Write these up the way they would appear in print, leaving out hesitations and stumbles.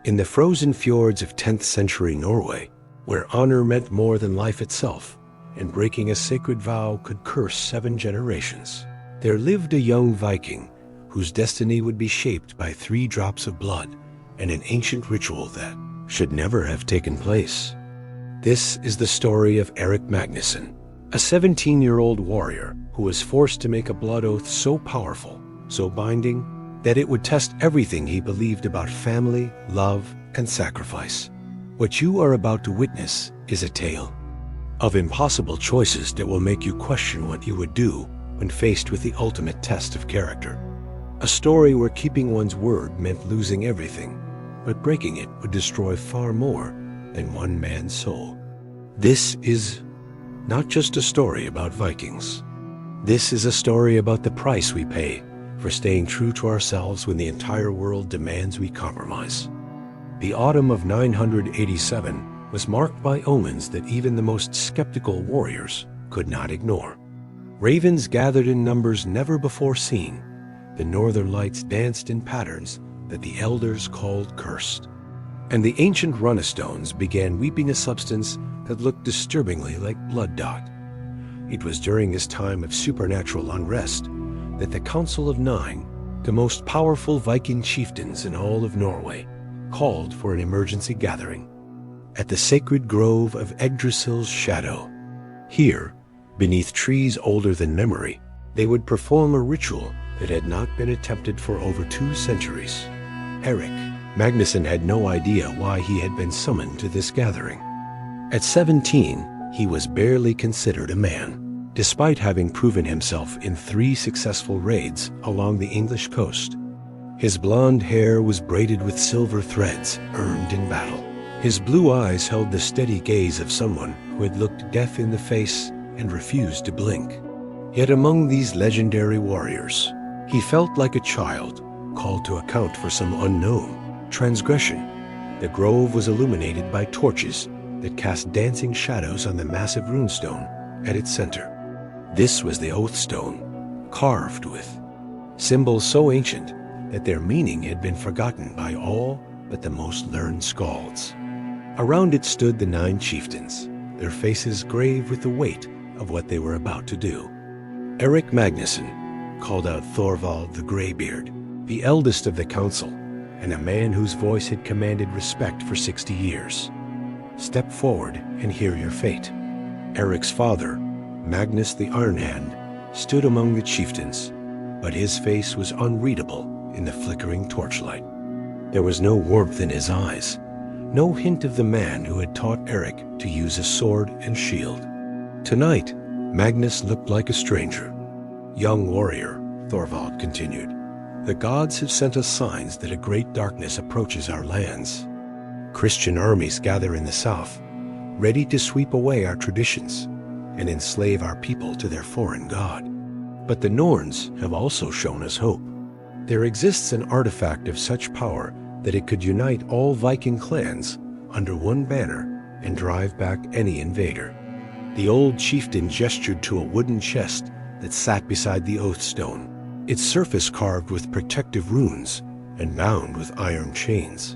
In the frozen fjords of 10th century Norway, where honor meant more than life itself, and breaking a sacred vow could curse 7 generations, there lived a young Viking whose destiny would be shaped by 3 drops of blood and an ancient ritual that should never have taken place. This is the story of Erik Magnusson, a 17-year-old warrior who was forced to make a blood oath so powerful, so binding, that it would test everything he believed about family, love, and sacrifice. What you are about to witness is a tale of impossible choices that will make you question what you would do when faced with the ultimate test of character. A story where keeping one's word meant losing everything, but breaking it would destroy far more than one man's soul. This is not just a story about Vikings. This is a story about the price we pay for staying true to ourselves when the entire world demands we compromise. The autumn of 987 was marked by omens that even the most skeptical warriors could not ignore. Ravens gathered in numbers never before seen. The northern lights danced in patterns that the elders called cursed. And the ancient runestones began weeping a substance that looked disturbingly like blood dot. It was during this time of supernatural unrest that the Council of 9, the most powerful Viking chieftains in all of Norway, called for an emergency gathering at the sacred grove of Yggdrasil's shadow. Here, beneath trees older than memory, they would perform a ritual that had not been attempted for over 2 centuries. Erik Magnusson had no idea why he had been summoned to this gathering. At 17, he was barely considered a man, despite having proven himself in 3 successful raids along the English coast. His blonde hair was braided with silver threads earned in battle. His blue eyes held the steady gaze of someone who had looked death in the face and refused to blink. Yet among these legendary warriors, he felt like a child called to account for some unknown transgression. The grove was illuminated by torches that cast dancing shadows on the massive runestone at its center. This was the oath stone, carved with symbols so ancient that their meaning had been forgotten by all but the most learned scalds. Around it stood the 9 chieftains, their faces grave with the weight of what they were about to do. Erik Magnusson called out Thorvald the Greybeard, the eldest of the council, and a man whose voice had commanded respect for 60 years. Step forward and hear your fate. Erik's father, Magnus the Ironhand, stood among the chieftains, but his face was unreadable in the flickering torchlight. There was no warmth in his eyes, no hint of the man who had taught Erik to use a sword and shield. Tonight, Magnus looked like a stranger. Young warrior, Thorvald continued, the gods have sent us signs that a great darkness approaches our lands. Christian armies gather in the south, ready to sweep away our traditions and enslave our people to their foreign god. But the Norns have also shown us hope. There exists an artifact of such power that it could unite all Viking clans under one banner and drive back any invader. The old chieftain gestured to a wooden chest that sat beside the oath stone, its surface carved with protective runes and bound with iron chains.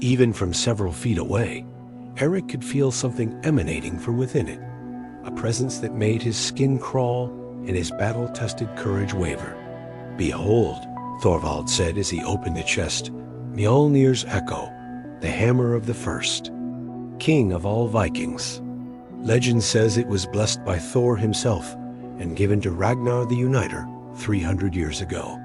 Even from several feet away, Erik could feel something emanating from within it, a presence that made his skin crawl and his battle-tested courage waver. Behold, Thorvald said as he opened the chest, Mjolnir's echo, the hammer of the first, king of all Vikings. Legend says it was blessed by Thor himself and given to Ragnar the Uniter 300 years ago.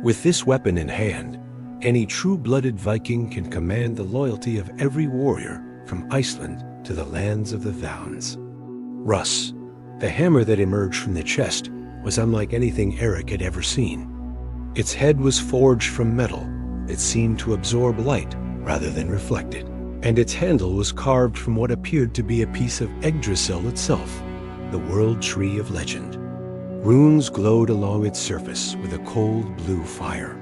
With this weapon in hand, any true-blooded Viking can command the loyalty of every warrior from Iceland to the lands of the Vauns. Russ, the hammer that emerged from the chest, was unlike anything Erik had ever seen. Its head was forged from metal that seemed to absorb light rather than reflect it, and its handle was carved from what appeared to be a piece of Yggdrasil itself, the world tree of legend. Runes glowed along its surface with a cold blue fire.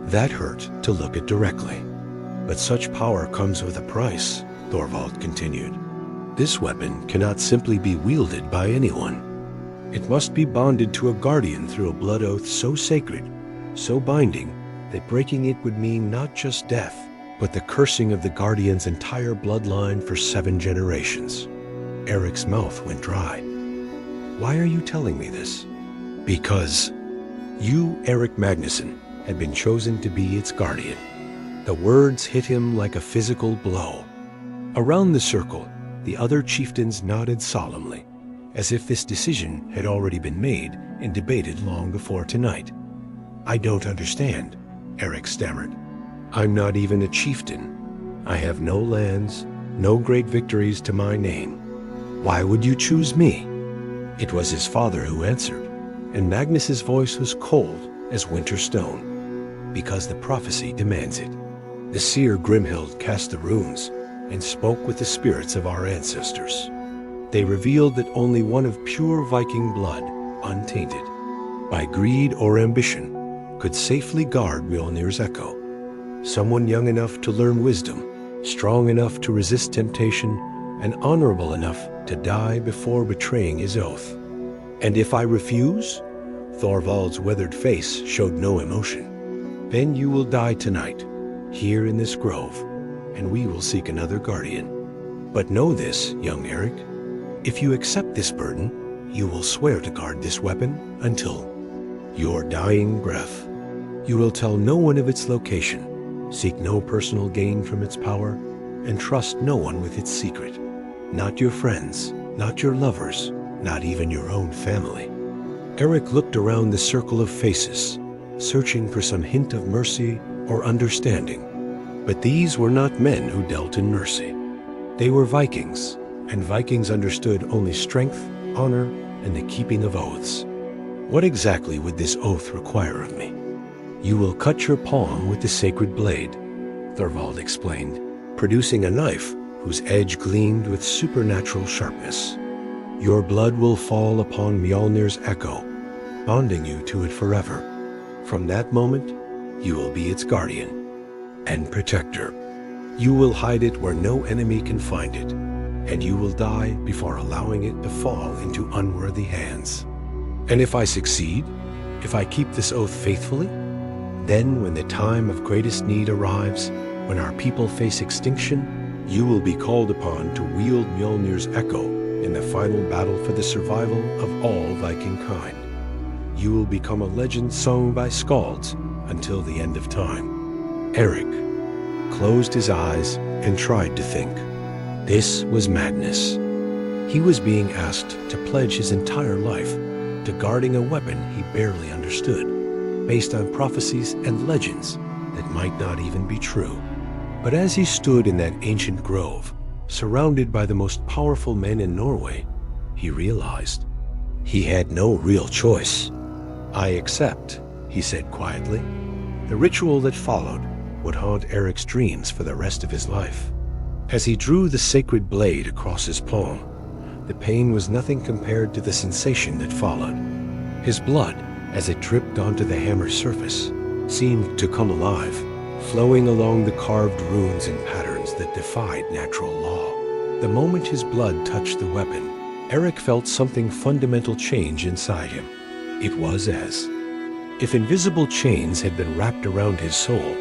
That hurt to look at directly. But such power comes with a price, Thorvald continued. This weapon cannot simply be wielded by anyone. It must be bonded to a guardian through a blood oath so sacred, so binding, that breaking it would mean not just death, but the cursing of the Guardian's entire bloodline for 7 generations. Erik's mouth went dry. Why are you telling me this? Because you, Erik Magnusson, had been chosen to be its guardian. The words hit him like a physical blow. Around the circle, the other chieftains nodded solemnly, as if this decision had already been made and debated long before tonight. I don't understand, Erik stammered. I'm not even a chieftain. I have no lands, no great victories to my name. Why would you choose me? It was his father who answered, and Magnus's voice was cold as winter stone, because the prophecy demands it. The seer Grimhild cast the runes and spoke with the spirits of our ancestors. They revealed that only one of pure Viking blood, untainted by greed or ambition, could safely guard Mjolnir's echo. Someone young enough to learn wisdom, strong enough to resist temptation, and honorable enough to die before betraying his oath. And if I refuse? Thorvald's weathered face showed no emotion. Then you will die tonight, here in this grove, and we will seek another guardian. But know this, young Erik, if you accept this burden, you will swear to guard this weapon until your dying breath. You will tell no one of its location, seek no personal gain from its power, and trust no one with its secret. Not your friends, not your lovers, not even your own family. Erik looked around the circle of faces, searching for some hint of mercy or understanding. But these were not men who dealt in mercy. They were Vikings, and Vikings understood only strength, honor, and the keeping of oaths. What exactly would this oath require of me? You will cut your palm with the sacred blade, Thorvald explained, producing a knife whose edge gleamed with supernatural sharpness. Your blood will fall upon Mjolnir's echo, bonding you to it forever. From that moment, you will be its guardian and protector. You will hide it where no enemy can find it, and you will die before allowing it to fall into unworthy hands. And if I succeed, if I keep this oath faithfully, then when the time of greatest need arrives, when our people face extinction, you will be called upon to wield Mjolnir's echo in the final battle for the survival of all Viking kind. You will become a legend sung by skalds until the end of time. Erik closed his eyes and tried to think. This was madness. He was being asked to pledge his entire life to guarding a weapon he barely understood, based on prophecies and legends that might not even be true. But as he stood in that ancient grove, surrounded by the most powerful men in Norway, he realized he had no real choice. I accept, he said quietly. The ritual that followed would haunt Erik's dreams for the rest of his life. As he drew the sacred blade across his palm, the pain was nothing compared to the sensation that followed. His blood, as it dripped onto the hammer's surface, seemed to come alive, flowing along the carved runes and patterns that defied natural law. The moment his blood touched the weapon, Erik felt something fundamental change inside him. It was as if invisible chains had been wrapped around his soul,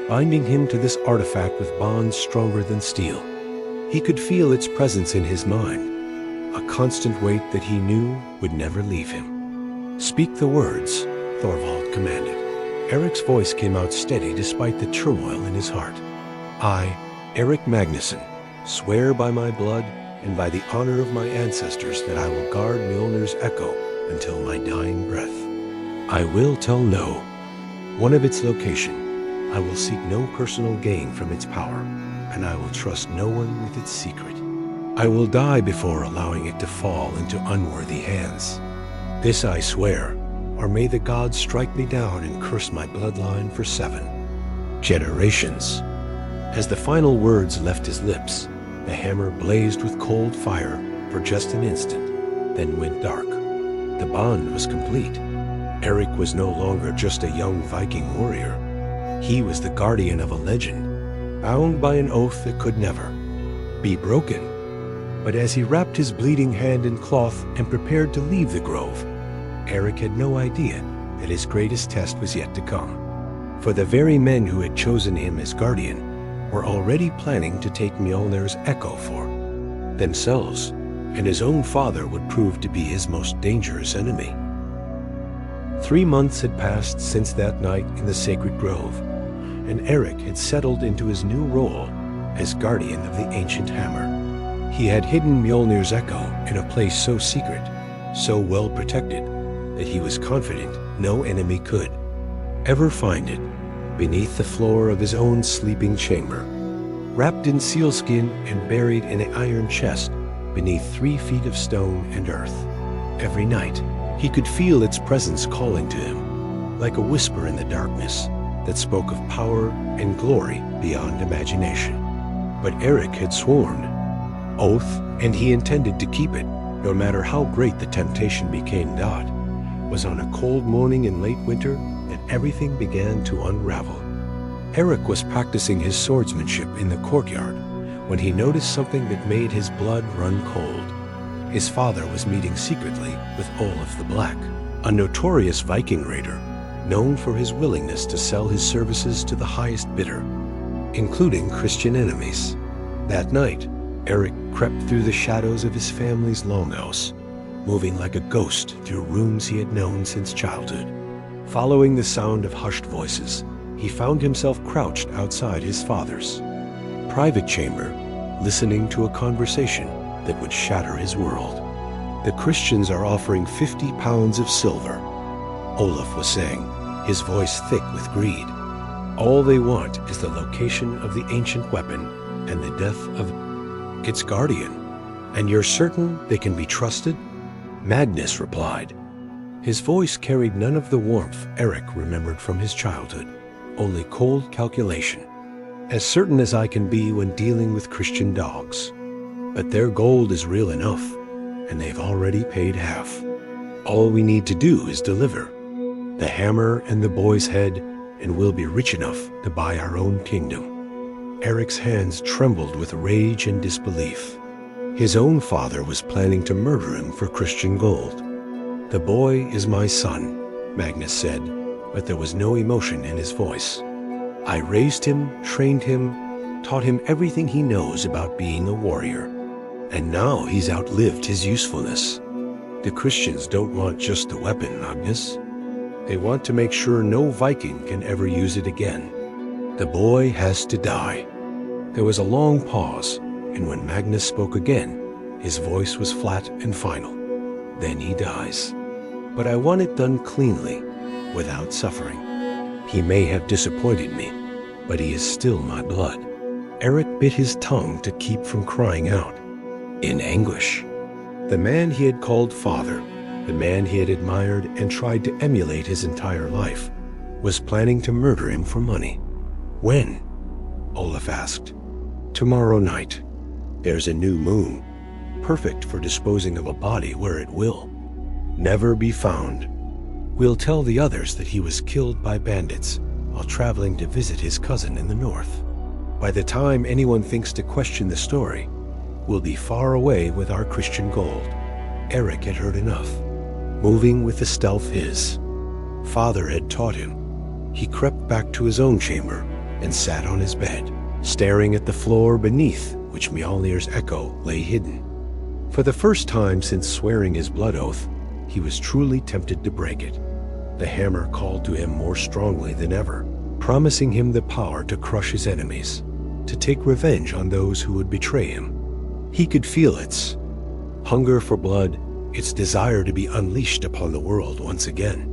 binding him to this artifact with bonds stronger than steel. He could feel its presence in his mind, a constant weight that he knew would never leave him. Speak the words, Thorvald commanded. Erik's voice came out steady despite the turmoil in his heart. I, Erik Magnusson, swear by my blood and by the honor of my ancestors that I will guard Mjolnir's echo until my dying breath. I will tell no one of its location. I will seek no personal gain from its power, and I will trust no one with its secret. I will die before allowing it to fall into unworthy hands. This I swear, or may the gods strike me down and curse my bloodline for 7 generations. As the final words left his lips, the hammer blazed with cold fire for just an instant, then went dark. The bond was complete. Erik was no longer just a young Viking warrior. He was the guardian of a legend, bound by an oath that could never be broken. But as he wrapped his bleeding hand in cloth and prepared to leave the grove, Erik had no idea that his greatest test was yet to come. For the very men who had chosen him as guardian were already planning to take Mjolnir's echo for themselves, and his own father would prove to be his most dangerous enemy. 3 months had passed since that night in the sacred grove, and Erik had settled into his new role as guardian of the ancient hammer. He had hidden Mjolnir's echo in a place so secret, so well protected, that he was confident no enemy could ever find it, beneath the floor of his own sleeping chamber, wrapped in sealskin and buried in an iron chest beneath 3 feet of stone and earth. Every night, he could feel its presence calling to him, like a whisper in the darkness that spoke of power and glory beyond imagination. But Erik had sworn oath, and he intended to keep it, no matter how great the temptation became. Dot was on a cold morning in late winter that everything began to unravel. Erik was practicing his swordsmanship in the courtyard when he noticed something that made his blood run cold. His father was meeting secretly with Olaf the Black, a notorious Viking raider known for his willingness to sell his services to the highest bidder, including Christian enemies. That night, Erik crept through the shadows of his family's longhouse, moving like a ghost through rooms he had known since childhood. Following the sound of hushed voices, he found himself crouched outside his father's private chamber, listening to a conversation that would shatter his world. "The Christians are offering 50 pounds of silver," Olaf was saying, his voice thick with greed. "All they want is the location of the ancient weapon and the death of its guardian. And you're certain they can be trusted?" Magnus replied. His voice carried none of the warmth Erik remembered from his childhood, only cold calculation. "As certain as I can be when dealing with Christian dogs. But their gold is real enough, and they've already paid half. All we need to do is deliver the hammer and the boy's head, and we'll be rich enough to buy our own kingdom." Erik's hands trembled with rage and disbelief. His own father was planning to murder him for Christian gold. "The boy is my son," Magnus said, but there was no emotion in his voice. "I raised him, trained him, taught him everything he knows about being a warrior. And now he's outlived his usefulness. The Christians don't want just the weapon, Magnus. They want to make sure no Viking can ever use it again. The boy has to die." There was a long pause, and when Magnus spoke again, his voice was flat and final. "Then he dies. But I want it done cleanly, without suffering. He may have disappointed me, but he is still my blood." Erik bit his tongue to keep from crying out in anguish. The man he had called father, the man he had admired and tried to emulate his entire life, was planning to murder him for money. "When?" Olaf asked. "Tomorrow night. There's a new moon, perfect for disposing of a body where it will never be found. We'll tell the others that he was killed by bandits while traveling to visit his cousin in the north. By the time anyone thinks to question the story, we'll be far away with our Christian gold." Erik had heard enough. Moving with the stealth his father had taught him, he crept back to his own chamber and sat on his bed, staring at the floor beneath which Mjolnir's echo lay hidden. For the first time since swearing his blood oath, he was truly tempted to break it. The hammer called to him more strongly than ever, promising him the power to crush his enemies, to take revenge on those who would betray him. He could feel its hunger for blood, its desire to be unleashed upon the world once again.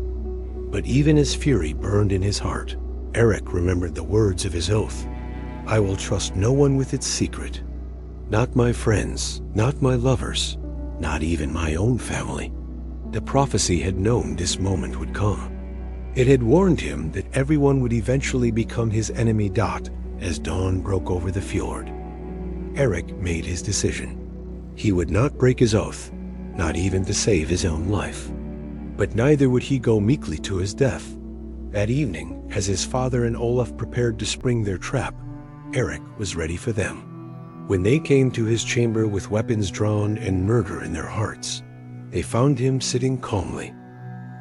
But even as fury burned in his heart, Erik remembered the words of his oath. "I will trust no one with its secret. Not my friends, not my lovers, not even my own family." The prophecy had known this moment would come. It had warned him that everyone would eventually become his enemy. As dawn broke over the fjord, Erik made his decision. He would not break his oath, not even to save his own life. But neither would he go meekly to his death. That evening, as his father and Olaf prepared to spring their trap, Erik was ready for them. When they came to his chamber with weapons drawn and murder in their hearts, they found him sitting calmly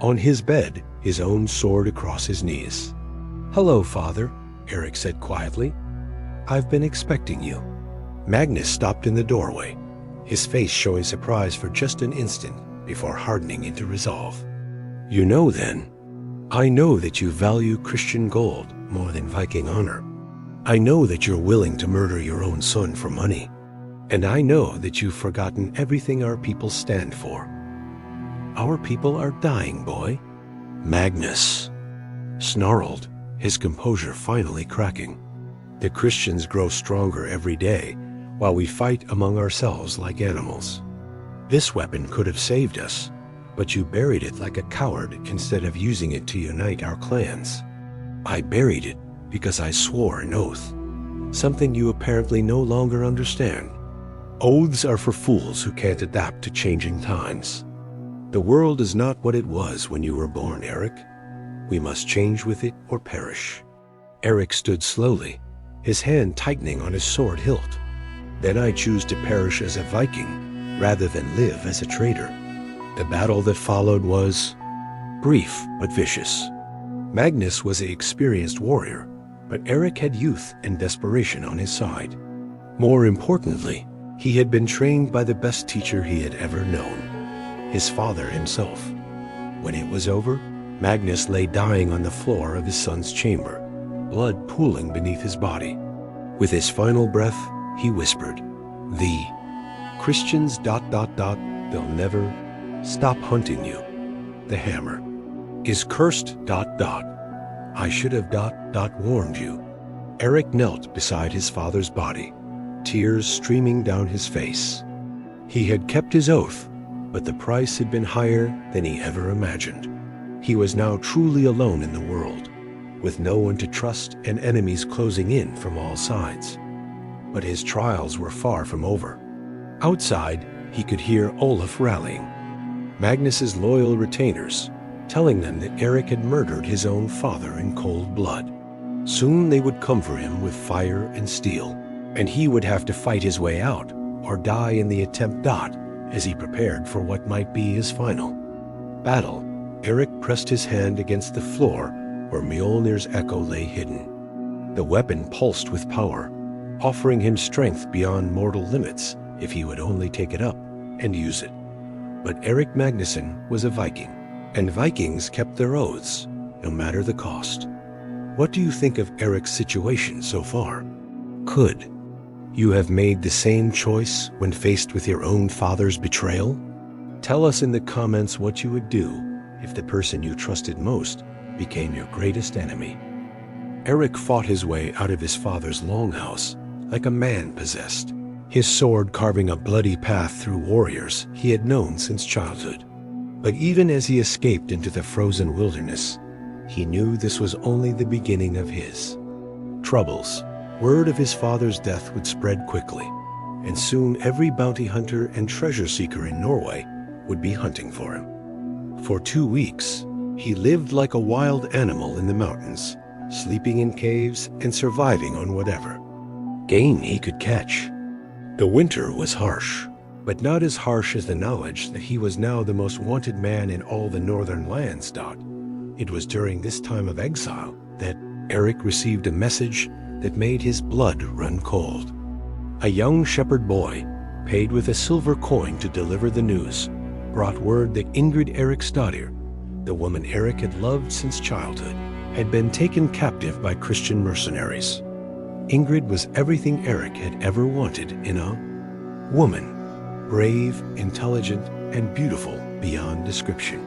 on his bed, his own sword across his knees. "Hello, father," Erik said quietly. I've been expecting you." Magnus stopped in the doorway, his face showing surprise for just an instant before hardening into resolve. "You know then? I know that you value Christian gold more than Viking honor. I know that you're willing to murder your own son for money. And I know that you've forgotten everything our people stand for. Our people are dying, boy." Magnus snarled, his composure finally cracking. "The Christians grow stronger every day, while we fight among ourselves like animals. This weapon could have saved us, but you buried it like a coward instead of using it to unite our clans. I buried it because I swore an oath, something you apparently no longer understand. Oaths are for fools who can't adapt to changing times. The world is not what it was when you were born, Erik. We must change with it or perish." Erik stood slowly, his hand tightening on his sword hilt. "Then I choose to perish as a Viking rather than live as a traitor." The battle that followed was brief but vicious. Magnus was an experienced warrior, but Erik had youth and desperation on his side. More importantly, he had been trained by the best teacher he had ever known, his father himself. When it was over, Magnus lay dying on the floor of his son's chamber, blood pooling beneath his body. With his final breath, he whispered, "The Christians ... they'll never stop hunting you. The hammer is cursed ... I should have ... warned you." Erik knelt beside his father's body, tears streaming down his face. He had kept his oath, but the price had been higher than he ever imagined. He was now truly alone in the world, with no one to trust and enemies closing in from all sides. But his trials were far from over. Outside, he could hear Olaf rallying, Magnus's loyal retainers, telling them that Erik had murdered his own father in cold blood. Soon they would come for him with fire and steel, and he would have to fight his way out or die in the attempt. As he prepared for what might be his final battle, Erik pressed his hand against the floor where Mjolnir's echo lay hidden. The weapon pulsed with power, offering him strength beyond mortal limits if he would only take it up and use it. But Erik Magnusson was a Viking, and Vikings kept their oaths, no matter the cost. What do you think of Erik's situation so far? Could you have made the same choice when faced with your own father's betrayal? Tell us in the comments what you would do if the person you trusted most became your greatest enemy. Erik fought his way out of his father's longhouse like a man possessed, his sword carving a bloody path through warriors he had known since childhood. But even as he escaped into the frozen wilderness, he knew this was only the beginning of his troubles. Word of his father's death would spread quickly, and soon every bounty hunter and treasure seeker in Norway would be hunting for him. For 2 weeks, he lived like a wild animal in the mountains, sleeping in caves and surviving on whatever game he could catch. The winter was harsh, but not as harsh as the knowledge that he was now the most wanted man in all the northern lands. It was during this time of exile that Erik received a message that made his blood run cold. A young shepherd boy, paid with a silver coin to deliver the news, brought word that Ingrid Eriksdottir, the woman Erik had loved since childhood, had been taken captive by Christian mercenaries. Ingrid was everything Erik had ever wanted in a woman, brave, intelligent, and beautiful beyond description.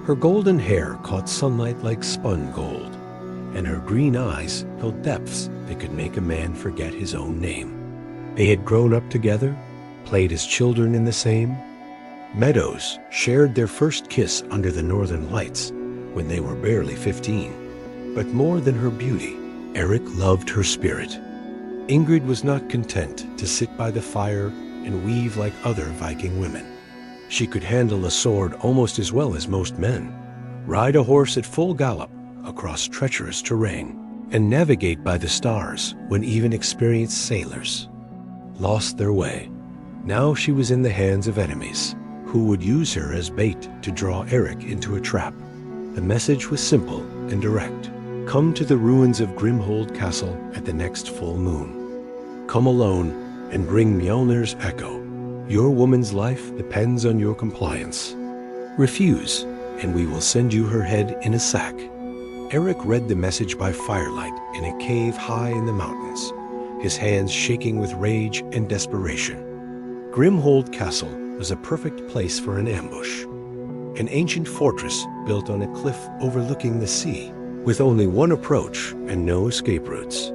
Her golden hair caught sunlight like spun gold, and her green eyes held depths that could make a man forget his own name. They had grown up together, played as children in the same meadows, shared their first kiss under the northern lights when they were barely 15. But more than her beauty, Erik loved her spirit. Ingrid was not content to sit by the fire and weave like other Viking women. She could handle a sword almost as well as most men, ride a horse at full gallop across treacherous terrain, and navigate by the stars when even experienced sailors lost their way. Now she was in the hands of enemies who would use her as bait to draw Erik into a trap. The message was simple and direct. Come to the ruins of Grimhold Castle at the next full moon. Come alone and bring Mjolnir's echo. Your woman's life depends on your compliance. Refuse, and we will send you her head in a sack." Erik read the message by firelight in a cave high in the mountains, his hands shaking with rage and desperation. Grimhold Castle was a perfect place for an ambush. An ancient fortress built on a cliff overlooking the sea, with only one approach and no escape routes.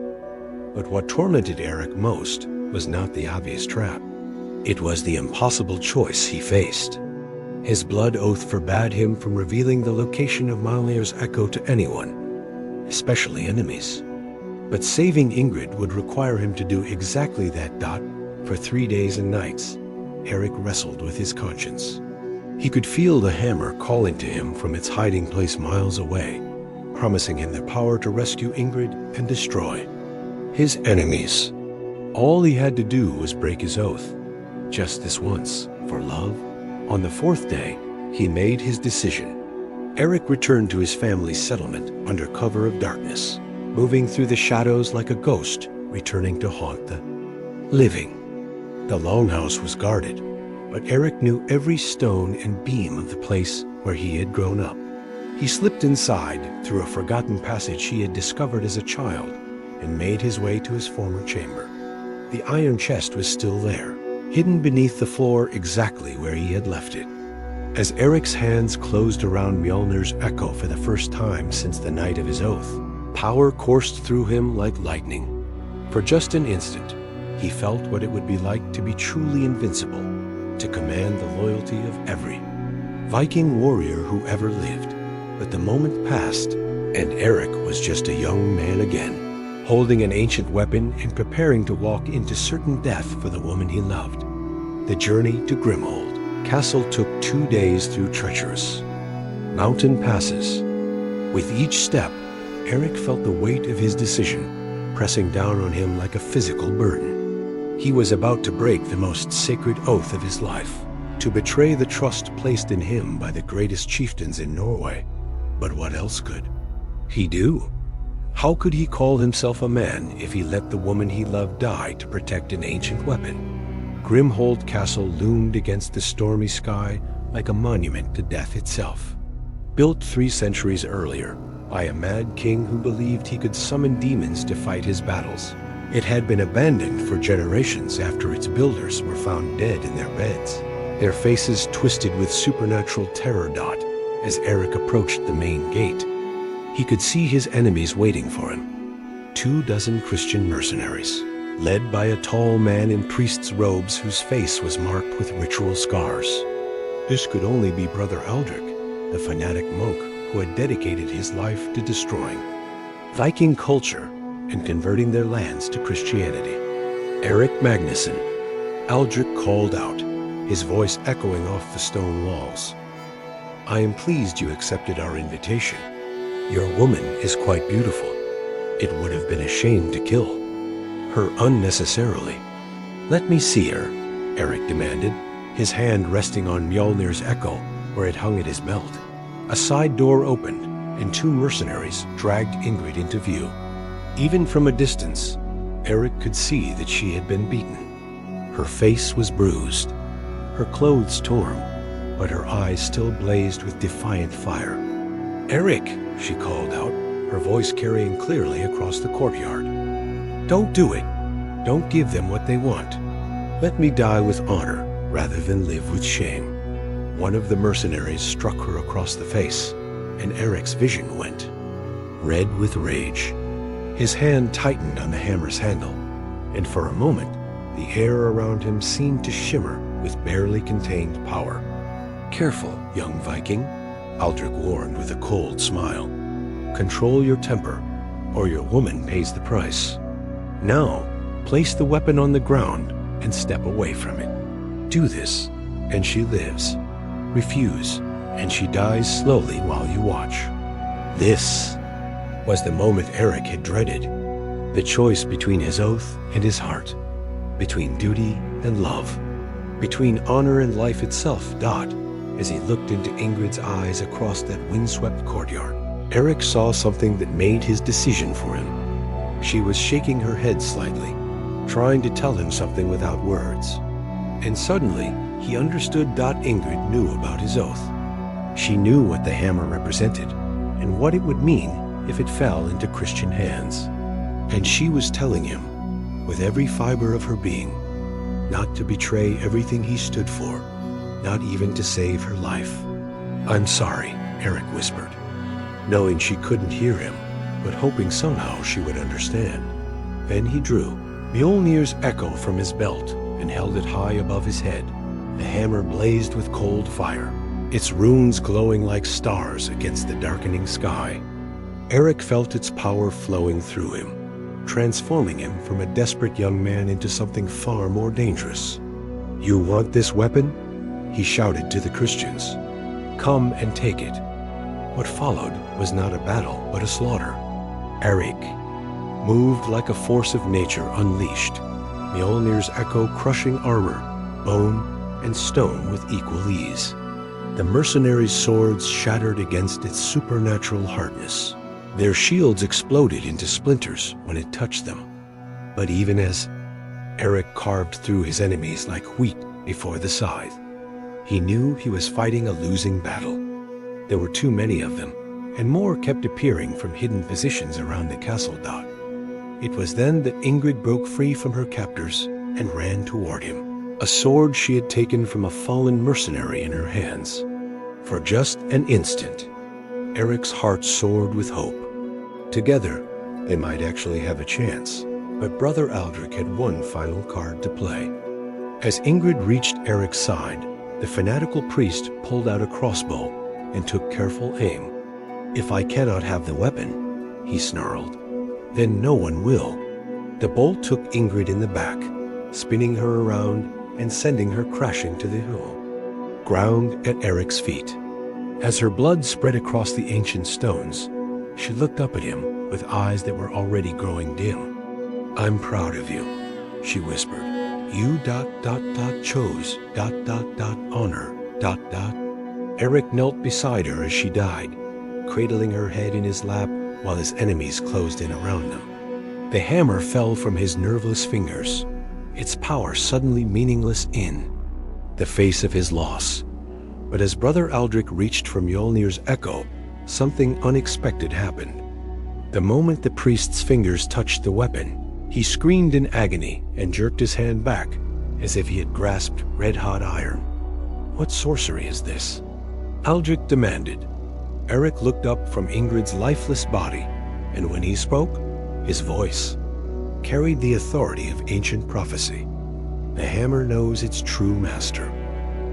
But what tormented Erik most was not the obvious trap. It was the impossible choice he faced. His blood oath forbade him from revealing the location of Mjolnir's echo to anyone, especially enemies. But saving Ingrid would require him to do exactly that. For 3 days and nights, Erik wrestled with his conscience. He could feel the hammer calling to him from its hiding place miles away, promising him the power to rescue Ingrid and destroy his enemies. All he had to do was break his oath, just this once, for love. On the 4th day, he made his decision. Erik returned to his family's settlement under cover of darkness, moving through the shadows like a ghost, returning to haunt the living. The longhouse was guarded, but Erik knew every stone and beam of the place where he had grown up. He slipped inside through a forgotten passage he had discovered as a child and made his way to his former chamber. The iron chest was still there, hidden beneath the floor exactly where he had left it. As Erik's hands closed around Mjolnir's echo for the first time since the night of his oath, power coursed through him like lightning. For just an instant, he felt what it would be like to be truly invincible, to command the loyalty of every Viking warrior who ever lived. But the moment passed, and Erik was just a young man again, holding an ancient weapon and preparing to walk into certain death for the woman he loved. The journey to Grimhold Castle took 2 days through treacherous mountain passes. With each step, Erik felt the weight of his decision pressing down on him like a physical burden. He was about to break the most sacred oath of his life, to betray the trust placed in him by the greatest chieftains in Norway. But what else could he do? How could he call himself a man if he let the woman he loved die to protect an ancient weapon? Grimhold Castle loomed against the stormy sky like a monument to death itself. Built 3 centuries earlier by a mad king who believed he could summon demons to fight his battles, it had been abandoned for generations after its builders were found dead in their beds, their faces twisted with supernatural terror. As Erik approached the main gate, he could see his enemies waiting for him. 24 Christian mercenaries, led by a tall man in priest's robes whose face was marked with ritual scars. This could only be Brother Aldrich, the fanatic monk who had dedicated his life to destroying Viking culture and converting their lands to Christianity. Erik Magnusson, Aldrich called out, his voice echoing off the stone walls. "I am pleased you accepted our invitation. Your woman is quite beautiful. It would have been a shame to kill her unnecessarily." "Let me see her," Erik demanded, his hand resting on Mjolnir's echo where it hung at his belt. A side door opened, and 2 mercenaries dragged Ingrid into view. Even from a distance, Erik could see that she had been beaten. Her face was bruised, her clothes torn, but her eyes still blazed with defiant fire. "Erik," she called out, her voice carrying clearly across the courtyard. "Don't do it. Don't give them what they want. Let me die with honor rather than live with shame." One of the mercenaries struck her across the face, and Erik's vision went red with rage. His hand tightened on the hammer's handle, and for a moment, the air around him seemed to shimmer with barely contained power. "Careful, young Viking," Aldrich warned with a cold smile. "Control your temper, or your woman pays the price. Now, place the weapon on the ground and step away from it. Do this, and she lives. Refuse, and she dies slowly while you watch." This was the moment Erik had dreaded, the choice between his oath and his heart, between duty and love, between honor and life itself. As he looked into Ingrid's eyes across that windswept courtyard, Erik saw something that made his decision for him. She was shaking her head slightly, trying to tell him something without words. And suddenly, he understood that Ingrid knew about his oath. She knew what the hammer represented, and what it would mean if it fell into Christian hands. And she was telling him, with every fiber of her being, not to betray everything he stood for, not even to save her life. "I'm sorry," Erik whispered, knowing she couldn't hear him, but hoping somehow she would understand. Then he drew Mjolnir's echo from his belt and held it high above his head. The hammer blazed with cold fire, its runes glowing like stars against the darkening sky. Erik felt its power flowing through him, transforming him from a desperate young man into something far more dangerous. "You want this weapon?" he shouted to the Christians. "Come and take it." What followed was not a battle, but a slaughter. Erik moved like a force of nature unleashed, Mjolnir's echo crushing armor, bone, and stone with equal ease. The mercenaries' swords shattered against its supernatural hardness. Their shields exploded into splinters when it touched them. But even as Erik carved through his enemies like wheat before the scythe, he knew he was fighting a losing battle. There were too many of them, and more kept appearing from hidden positions around the castle. It was then that Ingrid broke free from her captors and ran toward him, a sword she had taken from a fallen mercenary in her hands. For just an instant, Erik's heart soared with hope. Together, they might actually have a chance, but Brother Aldrich had one final card to play. As Ingrid reached Erik's side, the fanatical priest pulled out a crossbow and took careful aim. "If I cannot have the weapon," he snarled, "then no one will." The bolt took Ingrid in the back, spinning her around and sending her crashing to the ground at Erik's feet. As her blood spread across the ancient stones, she looked up at him with eyes that were already growing dim. "I'm proud of you," she whispered. "You chose honor. Erik knelt beside her as she died, cradling her head in his lap while his enemies closed in around them. The hammer fell from his nerveless fingers, its power suddenly meaningless in the face of his loss. But as Brother Aldrich reached for Mjolnir's echo, something unexpected happened. The moment the priest's fingers touched the weapon, he screamed in agony and jerked his hand back as if he had grasped red-hot iron. "What sorcery is this?" Aldrich demanded. Erik looked up from Ingrid's lifeless body, and when he spoke, his voice carried the authority of ancient prophecy. "The hammer knows its true master.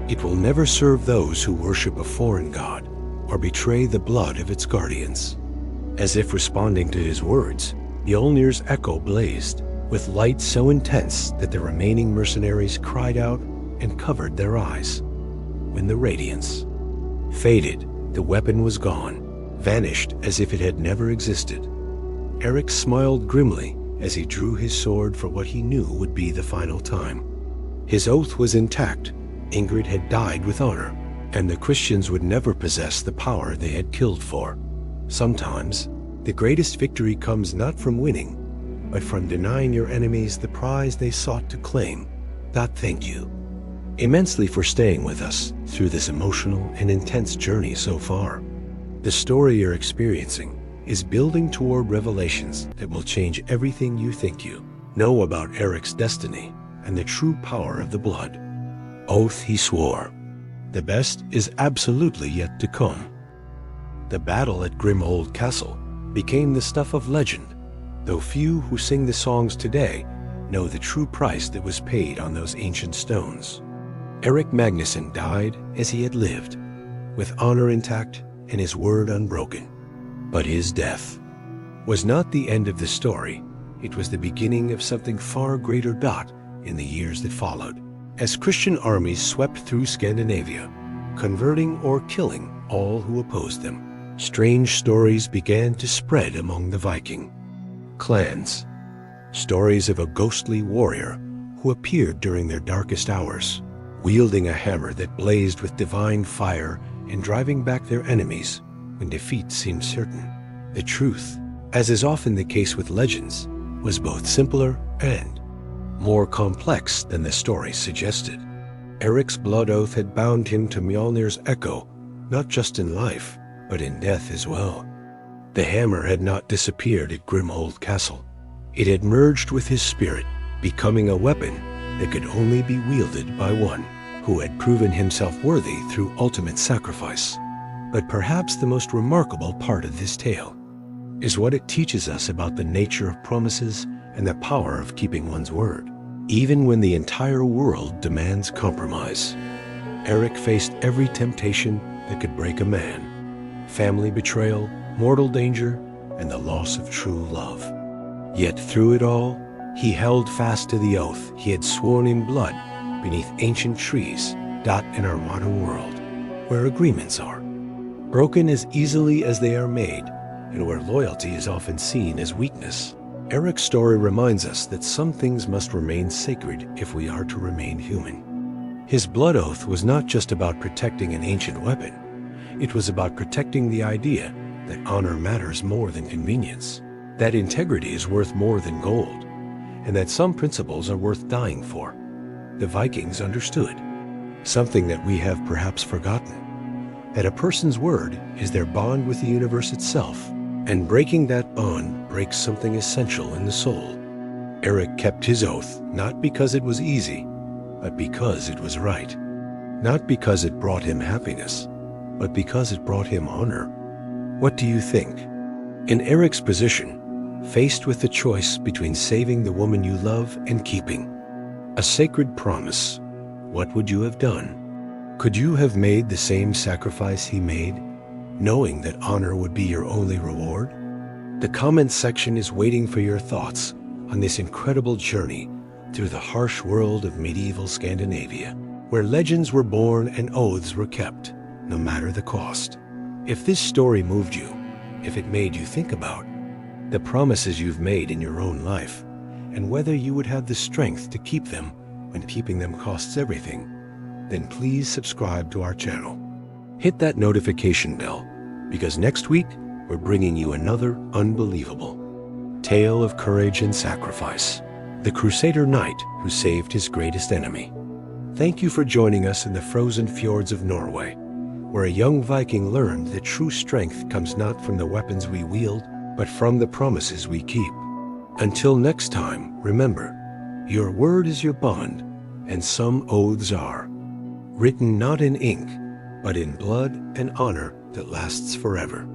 It will never serve those who worship a foreign god or betray the blood of its guardians." As if responding to his words, Mjolnir's echo blazed, with light so intense that the remaining mercenaries cried out and covered their eyes. When the radiance faded, the weapon was gone, vanished as if it had never existed. Erik smiled grimly as he drew his sword for what he knew would be the final time. His oath was intact. Ingrid had died with honor, and the Christians would never possess the power they had killed for. Sometimes, the greatest victory comes not from winning, but from denying your enemies the prize they sought to claim. Thank you immensely for staying with us through this emotional and intense journey so far. The story you're experiencing is building toward revelations that will change everything you think you know about Erik's destiny and the true power of the blood. Oath he swore. The best is absolutely yet to come. The battle at Grim Old Castle became the stuff of legend, though few who sing the songs today know the true price that was paid on those ancient stones. Erik Magnusson died as he had lived, with honor intact and his word unbroken. But his death was not the end of the story. It was the beginning of something far greater in the years that followed. As Christian armies swept through Scandinavia, converting or killing all who opposed them, strange stories began to spread among the Viking clans. Stories of a ghostly warrior who appeared during their darkest hours, wielding a hammer that blazed with divine fire and driving back their enemies when defeat seemed certain. The truth, as is often the case with legends, was both simpler and more complex than the story suggested. Erik's blood oath had bound him to Mjolnir's echo, not just in life, but in death as well. The hammer had not disappeared at Grimhold Castle. It had merged with his spirit, becoming a weapon that could only be wielded by one who had proven himself worthy through ultimate sacrifice. But perhaps the most remarkable part of this tale is what it teaches us about the nature of promises and the power of keeping one's word, even when the entire world demands compromise. Erik faced every temptation that could break a man: family betrayal, mortal danger, and the loss of true love. Yet through it all, he held fast to the oath he had sworn in blood beneath ancient trees dot in our modern world, where agreements are broken as easily as they are made, and where loyalty is often seen as weakness. Erik's story reminds us that some things must remain sacred if we are to remain human. His blood oath was not just about protecting an ancient weapon. It was about protecting the idea that honor matters more than convenience, that integrity is worth more than gold, and that some principles are worth dying for. The Vikings understood something that we have perhaps forgotten, that a person's word is their bond with the universe itself, and breaking that bond breaks something essential in the soul. Erik kept his oath not because it was easy, but because it was right. Not because it brought him happiness, but because it brought him honor. What do you think? In Erik's position, faced with the choice between saving the woman you love and keeping a sacred promise, what would you have done? Could you have made the same sacrifice he made, knowing that honor would be your only reward? The comments section is waiting for your thoughts on this incredible journey through the harsh world of medieval Scandinavia, where legends were born and oaths were kept, no matter the cost. If this story moved you, if it made you think about the promises you've made in your own life, and whether you would have the strength to keep them when keeping them costs everything, then please subscribe to our channel. Hit that notification bell, because next week we're bringing you another unbelievable tale of courage and sacrifice, the Crusader Knight who saved his greatest enemy. Thank you for joining us in the frozen fjords of Norway, where a young Viking learned that true strength comes not from the weapons we wield, but from the promises we keep. Until next time, remember, your word is your bond, and some oaths are written not in ink, but in blood and honor that lasts forever.